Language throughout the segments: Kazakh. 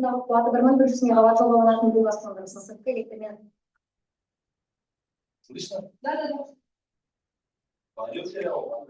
Қуаты 1100 мегаватт жолданатын бу газ қондырғысы сыртқы электрмен. Слышно? Да. Пойдет сериал,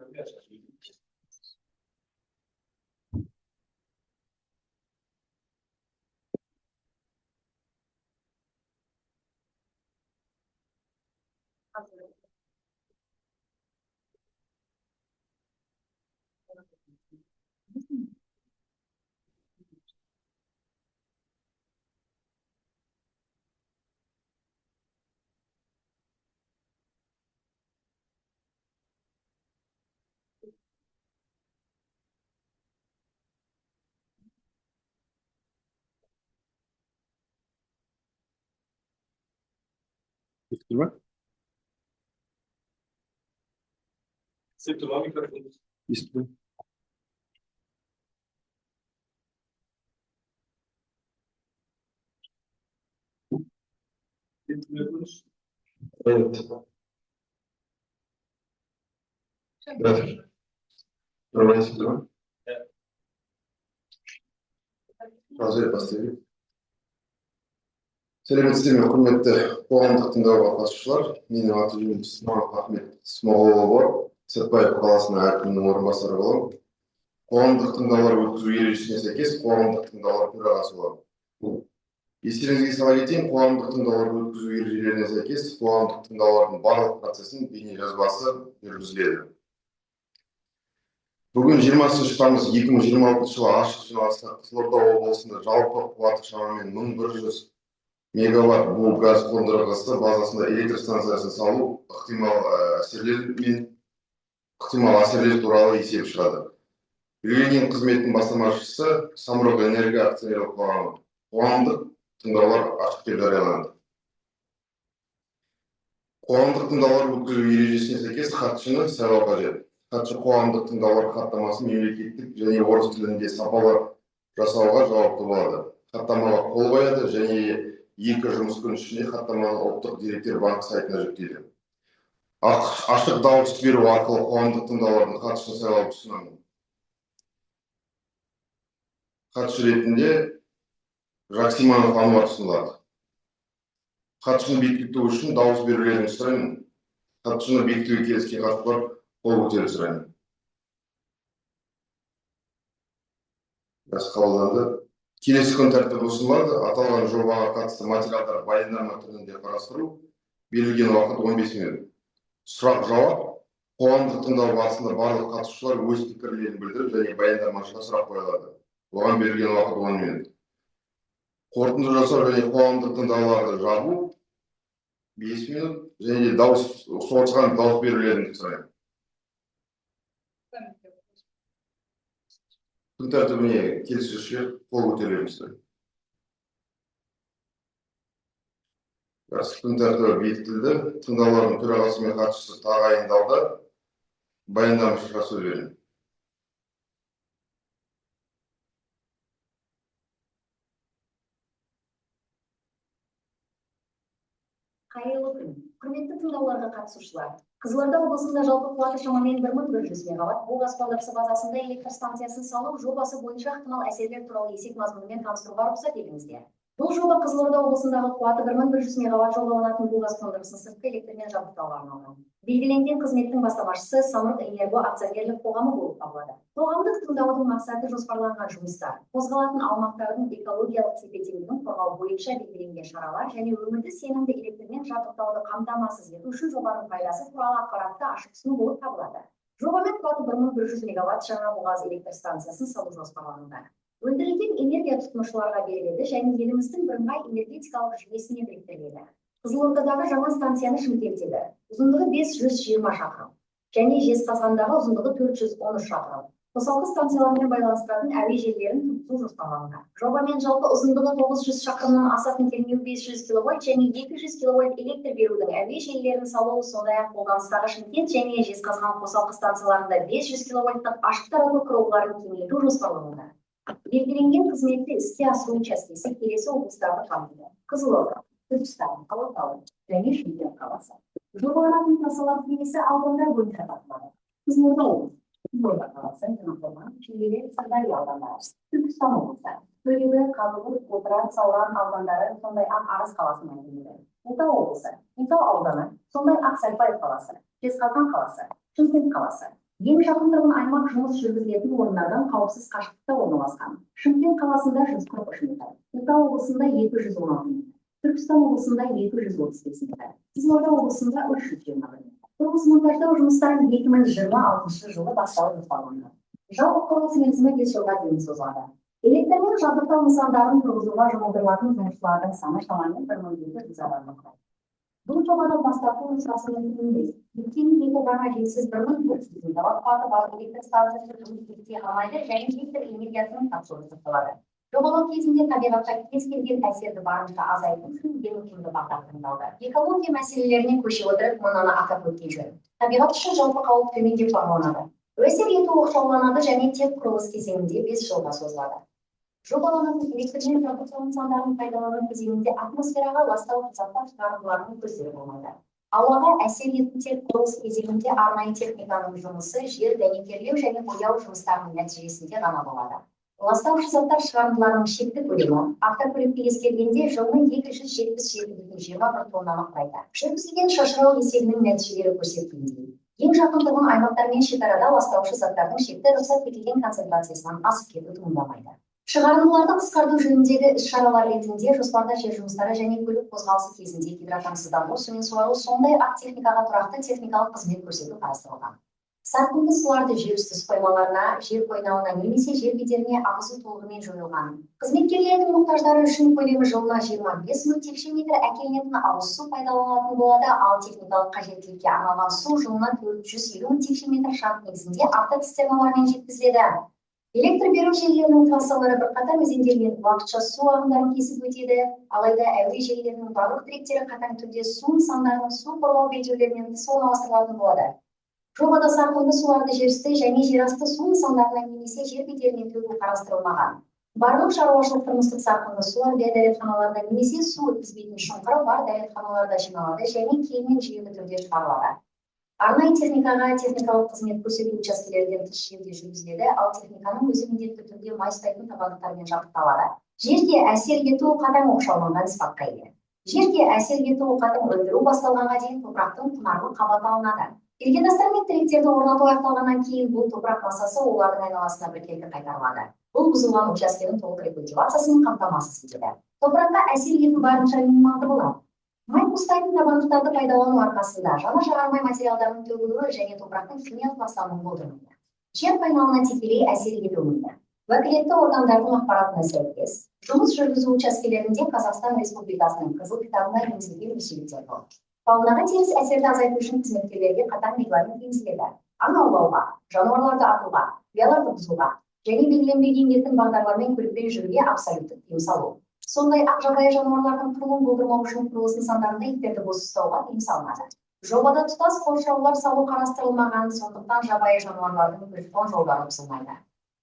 Септума микрофон. Естественно. Сәлеметсіздер ме, құрметті қоғамдық тыңдауға қатысушылар. Менің аты-жөнім Смағұл Ахмет Смағұлұлы, Сәтбаев қаласының әкімінің орынбасары боламын. Қоғамдық тыңдаулар өткізу ережесіне сәйкес қоғамдық тыңдаулар төрағасы боламын. Естеріңізге сала кетейін, қоғамдық тыңдаулар өткізу ережелеріне сәйкес қоғамдық тыңдаулардың барлық процесін бейнежазбасы жүргізіледі. Бүгін 20 тамыз 2026 жылы ашық жиналыста Қызылорда облысында жалпы қуаты шамамен 1100 мегаватт бу газ қондырғысы базасында электр станциясын салу ықтимал әсерлер туралы есеп шығады. Белгіленген қызметтің бастамашысы Самұрық энергия акционерлік қоғамы. Қоғамдық тыңдаулар ашық деп жарияланды. Қоғамдық тыңдаулар өткізу ережесіне сәйкес хатшыны сайлау қажет. Хатшы қоғамдық тыңдаулар хаттамасын мемлекеттік және орыс тілінде сапалы жасауға жауапты болады. Хаттамаға қол қояды және 2 жұмыс күн ішінде хаттаманы ұлттық деректер банк сайтына жүктейді. Ашық дауыс беру арқылы қоғамдық тыңдаулардың хатшыны сайлауды ұсынамын. Хатшы ретінде Жаксиманов Ануар ұсынылады. Хатшыны бекіту үшін дауыс берулеріңізді сұраймын. Хатшыны бекітуге келіскен қатысушылар қол көтеруді сұраймын. Қабылданды. Келесі күн тәртібі ұсынылады. Аталған жобаға қатысты материалдар баяндама түрінде қарастыру. Берілген уақыт 15 минут. сұрақ жауап қоғамдық тыңдау барысында барлық қатысушылар өз пікірлерін білдіріп және баяндамашыға сұрақ қоя алады. Оған берілген уақыт 10 минут. Қорытынды жасау және қоғамдық тыңдауларды жабу 5 минут және соғылған дауыс берулерін сұраймын. Күн тәртібіне келісушілер қол көтерулеріңізді. Күн тәртібі бекітілді. Тыңдаулардың төрағасы мен хатшысы тағайындалды. Баяндамашыға сөз беремін. Қайырлы күн. Құрметті тыңдауларға қатысушылар. Қызылорда облысында жалпы қуаты шамамен 1100 мегаватт бу газ қондырғысы базасында электр станциясын салу жобасы бойынша ықтимал әсерлер туралы есеп мазмұнымен таныстыруға рұқсат етіңіздер. Бұл жоба Қызылорда облысындағы қуаты 1100 мегаватт жобаланатын бу газ қондырғысын сыртқы электрмен жабдықтауға арналған. Белгіленген қызметтің бастамашысы Самұрық Энерго акционерлік қоғамы болып табылады. Қоғамдық тыңдаудың мақсаты жоспарланған жұмыстар, қозғалатын аумақтардың экологиялық тепе-теңдігін қорғау бойынша белгіленген шаралар және өмірді сенімді электрмен жабдықтауды қамтамасыз ету үшін жобаның пайдасы туралы ақпаратты ашық ұсыну болып табылады. Жобамен қуаты 1100 мегаватт жаңа бу газ электр станциясын салу жоспарлануда. Өндірілген энергия тұтынушыларға беріледі және еліміздің бірыңғай энергетикалық жүйесіне біріктіріледі. Қызылордадағы жаңа станцияны Шымкенттегі ұзындығы 520 шақырым және Жезқазғандағы ұзындығы 413 шақырым. Қосалқы станциялармен байланыстыратын әуе желілерін тұрғызу жоспарлануда. Жобамен жалпы ұзындығы 900 шақырымнан асатын кернеу 500 кВт және 200 кВт электр берудің әуе желілерін салу, сондай-ақ қолданыстағы Шымкент және Жезқазған қосалқы станцияларында 500 кВт ашық тарату құрылғыларын кеңейту жоспарлануда. Белгіленген қызметті іске асыру учаскесі келесі облыстарды қамтиды: Қызылорда, Түркістан, Алатау және Шымкент қаласы. Жобаланатын трассалар кеңесі аудандар бойынша тартылады. Қызылорда облысы, Қызылорда қаласы, Жаңақорған, Шиелі, Сырдария аудандары, Түркістан облысы, Төлеуі, Қазығұрт, Отырар, Сауран аудандары, сондай-ақ Арыс қаласының әкімдігі. Ұлытау облысы, Ұлытау ауданы, сондай-ақ Сәтбаев қаласы, Жезқазған қаласы, Шымкент қаласы. Ең жақын тұрғын аймақ жұмыс жүргізілетін орындардан қауіпсіз қашықтықта орналасқан. Шымкент қаласында 143 метр, Ұлытау облысында 216 метр, Түркістан облысында 235 метр, Қызылорда облысында 321 метр. Құрылыс монтаждау жұмыстарын 2026 жылы басталып жоспарланған. Жалпы құрылыс мерзімі 5 жылға дейін созылады. Электрмен жабдықтау нысандарын тұрғызуға жұмылдырылатын жұмысшылардың саны шамамен 1700 адамды құрайды. Бұл жобадан бастапқы нұсқасының емес. Өйткені екі ғана желсіз 1400 мегаватт қуаты бар электр станциясы жұмыс істей алмайды және электр энергиясының тапшылығы сақталады. Жобалау кезінде табиғатқа кез келген әсерді барынша азайту үшін ең тиімді бағдар таңдалды. Экология мәселелеріне көше отырып, мынаны атап өткен жөн. Табиғат үшін жалпы қауіп төмен деп бағаланады. Әсер ету оқшауланады және тек құрылыс кезеңінде 5 жылға созылады. Жобаланатын электрмен жабдықтау нысандарын пайдалану кезеңінде атмосфераға ластаушы заттар шығарындыларының көздері болмайды. Ауаға әсер ету тек құрылыс кезеңінде арнайы техниканың жұмысы, жер дәнекерлеу және бояу жұмыстарының нәтижесінде ғана болады. Ластаушы заттар шығарындыларының шекті көлемі автокөлікке ескергенде жылына 277,21 тоннаны құрайды. Жүргізілген шашырау есебінің нәтижелері көрсеткендей, ең жақын тұрған аймақтар мен шекарада ластаушы заттардың шекті рұқсат етілген концентрациясынан асып кету туындамайды. Шығарындыларды қысқарту жөніндегі іс-шаралар ретінде жоспарда жер жұмыстары және көлік қозғалысы кезінде гидротаңсыздандыру, сумен суару, сондай-ақ техникаға тұрақты техникалық қызмет көрсету қарастырылған. Сарқынды суларды жер үсті су қоймаларына, жер қойнауына немесе жер бедеріне ағызу толығымен жойылған. Қызметкерлердің мұқтаждары үшін көлемі жылына 25 мың текше метр әкелінетін ауыз су пайдаланылатын болады, ал техникалық қажеттілікке арналған су жылына 450 мың текше метр шарт негізінде автоцистерналармен жеткізіледі. Электр беру желілерінің трассалары бірқатар өзендермен уақытша су ағындарын кесіп өтеді, алайда әуе желілерінің барлық тіректері қатаң түрде су нысандарының су қорғау белдеулерінен тыс орналастырылатын болады. Жобада сарқынды суларды жерүсті және жерасты су нысандарына немесе жер бедеріне төгу қарастырылмаған. Барлық шаруашылық тұрмыстық сарқынды сулар дәретханаларда немесе су өткізбейтін шұңқыры бар дәретханаларда жиналады және кейіннен жүйелі түрде шығарылады. Арнайы техникаға техникалық қызмет көрсету учаскелерден тыс жерде жүргізіледі, ал техниканың өзі міндетті түрде майыстайтын табандықтармен жабдықталады. Жерге әсер ету қатаң оқшауланған сипатқа ие. Жерге әсер ету қатаң өндіру басталғанға дейін топырақтың құнарлы қабаты алынады. Іргетастар мен тіректерді орнату аяқталғаннан кейін бұл топырақ массасы олардың айналасына біркелкі қайтарылады. Бұл бұзылған учаскенің толық рекультивациясын қамтамасыз етеді. Топыраққа әсер ету барынша минималды болады. Май бустайтын табандыктарды пайдалануу аркасында жана жаралмай материалдардын төгүлүшү және топурактын химиялык ластануусу болдурулат. Жер кайнауына тикелей әсер етуінде. Уәкілетті органдардың ақпаратына сәйкес, жұмыс жүргізу учаскелерінде Қазақстан Республикасының Қызыл кітабына енгізілген өзгерістер бар. Фаунаға теріс әсерді азайту үшін қызметкерлерге қатаң регламент енгізіледі. Аң аулауға, жануарларды атуға, ұяларды бұзуға және белгіленбеген еркін бағдарлармен көлікпен жүруге абсолюттік тыйым салу. Сондай-ақ жабайы жануарлардың қырылуын болдырмау үшін құрылыс нысандарында иттерді бос ұстауға тыйым салынады. Жобада тұтас қоршаулар салу қарастырылмаған, сондықтан жабайы жануарлардың көші-қон жолдары бұзылмайды.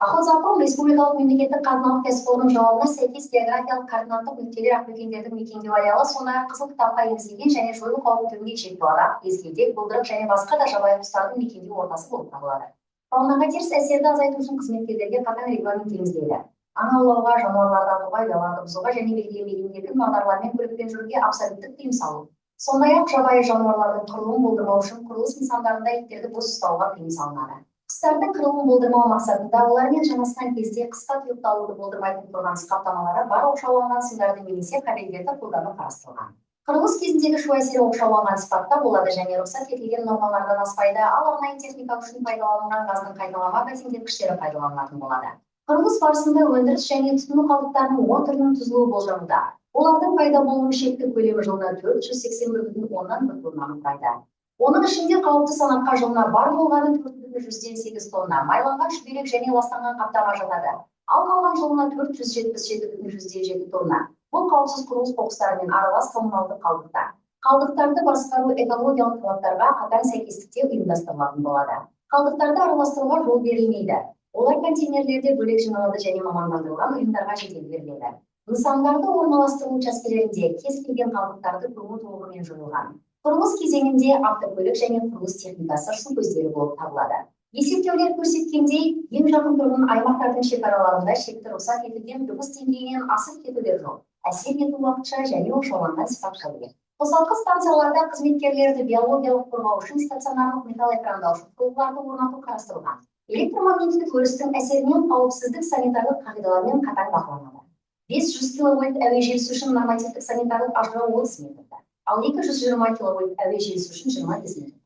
Охотзоопром республикалық мемлекеттік қатынау кәсіпорынның жауабына сәйкес географиялық координаттық нүктелер ақбөкендердің мекендеу ареалы сондай-ақ Қызыл кітапқа енгізілген және жойылу қаупі төнген шетбұлақ, езгелдек, бұлдырық және басқа да жабайы құстардың мекендеу ортасы болып табылады. Фаунаға теріс әсерді азайту үшін қызметкерлерге қатаң регламент енгізіледі. Аң аулауға, жануарларды атуға, ұяларды бұзуға және белгіленбеген еркін бағдарлармен көлікпен жүруге абсолюттік тыйым салу. Сондай-ақ жабайы жануарлардың қырылуын болдырмау үшін құрылыс нысандарында иттерді бос ұстауға тыйым салынады. Құстардың қырылуын болдырмау мақсатында олармен жанасқан кезде қысқа тұйықталуды болдырмайтын қорғаныс қаптамалары бар оқшауланған сымдарды немесе кабельдерді қолдану қарастырылған. Құрылыс кезіндегі шу әсері оқшауланған сипатта болады және рұқсат етілген нормалардан аспайды, ал арнайы техника үшін пайдаланылған газдың қайталама бәсеңдеткіштері пайдаланылатын болады. Құрылыс барысында өндіріс және тұтыну қалдықтарының 10 түрінің түзілуі болжануда. Олардың пайда болуының шекті көлемі жылына 481,1 тоннаны құрайды. Оның ішінде қауіпті санатқа жылына бар болғаны 4,8 тонна майланған шүберек және ластанған қаптама жатады. Ал қалған жылына 477,7 тонна. Бұл қауіпсіз құрылыс қоқыстарымен аралас коммуналдық қалдықтар. Қалдықтарды басқару экологиялық талаптарға қатаң сәйкестікте ұйымдастырылатын болады. Қалдықтарды араластыруға жол берілмейді. Олар контейнерлерде бөлек жиналады және мамандандырылған ұйымдарға жедел беріледі. Нысандарды орналастыру учаскелерінде кез келген қалдықтарды көму толығымен жойылған. Құрылыс кезеңінде автокөлік және құрылыс техникасы шу көздері болып табылады. Есептеулер көрсеткендей, ең жақын тұрғын аймақтардың шекараларында шекті рұқсат етілген дыбыс деңгейінен асып кетулер жоқ. Әсер ету уақытша және оқшауланған сипатта келеді. Қосалқы станцияларда қызметкерлерді биологиялық қорғау үшін стационарлық металл экрандаушы құрылғыларды орнату қарастырылған. Электромагниттік өрістің әсерінен қауіпсіздік санитарлық қағидалармен қатаң бақыланады. 500 киловольт әуе желісі үшін нормативтік санитарлық ажырау 30 метрді, ал 220 киловольт әуе желісі үшін 25 метр.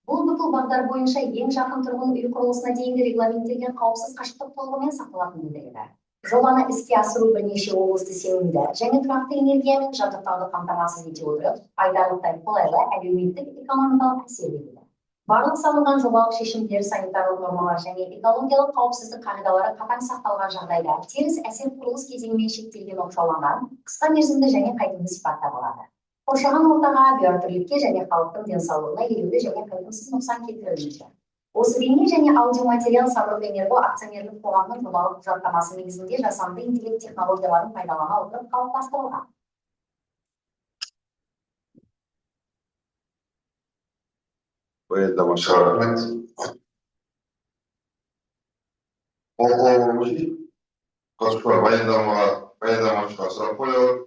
Бұл бүкіл бағдар бойынша ең жақын тұрғын үй құрылысына дейінгі регламенттелген қауіпсіз қашықтық толығымен сақталатынын білдіреді. Жобаны іске асыру бірнеше облысты сенімді және тұрақты энергиямен жабдықтауды қамтамасыз ете отырып, айтарлықтай қолайлы әлеуметтік экономикалық әсер етеді. Барлық салынған жобалық шешімдер, санитарлық нормалар және экологиялық қауіпсіздік қағидалары қатаң сақталған жағдайда теріс әсер құрылыс кезеңімен шектелген оқшауланған, қысқа мерзімді және қайтымды сипатта болады. Қоршаған ортаға, биоәртүрлілікке және халықтың денсаулығына елеулі және қайтымсыз нұқсан келтірілмейді. Осы бейне және аудиоматериал Самұрық-Энерго акционерлік қоғамның жобалық құжаттамасы негізінде жасанды интеллект технологияларын пайдалана отырып қалыптастырылған. Баяндамашы рахмет. Қатысушылар баяндамашыға сұрақ қояды.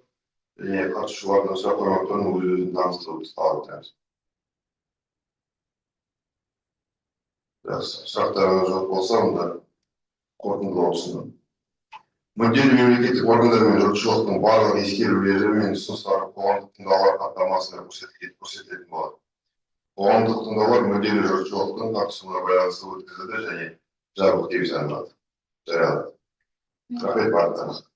Және қатысушылардың сұрақ қоймақтарын өз-өзін таныстыруды талап етеміз. Сұрақтарыңыз жоқ болса, онда қорытындылау ұсынамын. Мүдделі мемлекеттік органдар мен жұртшылықтың барлық ескерулері мен ұсыныстары қоғамдық тыңдаулар хаттамасында көрсетілетін болады. Қоғамдық тыңдаулар мүдделі жұртшылықтың қатысуына байланысты өткізілді және жабық деп жарияланады. Рахмет, барлықтарыңызға.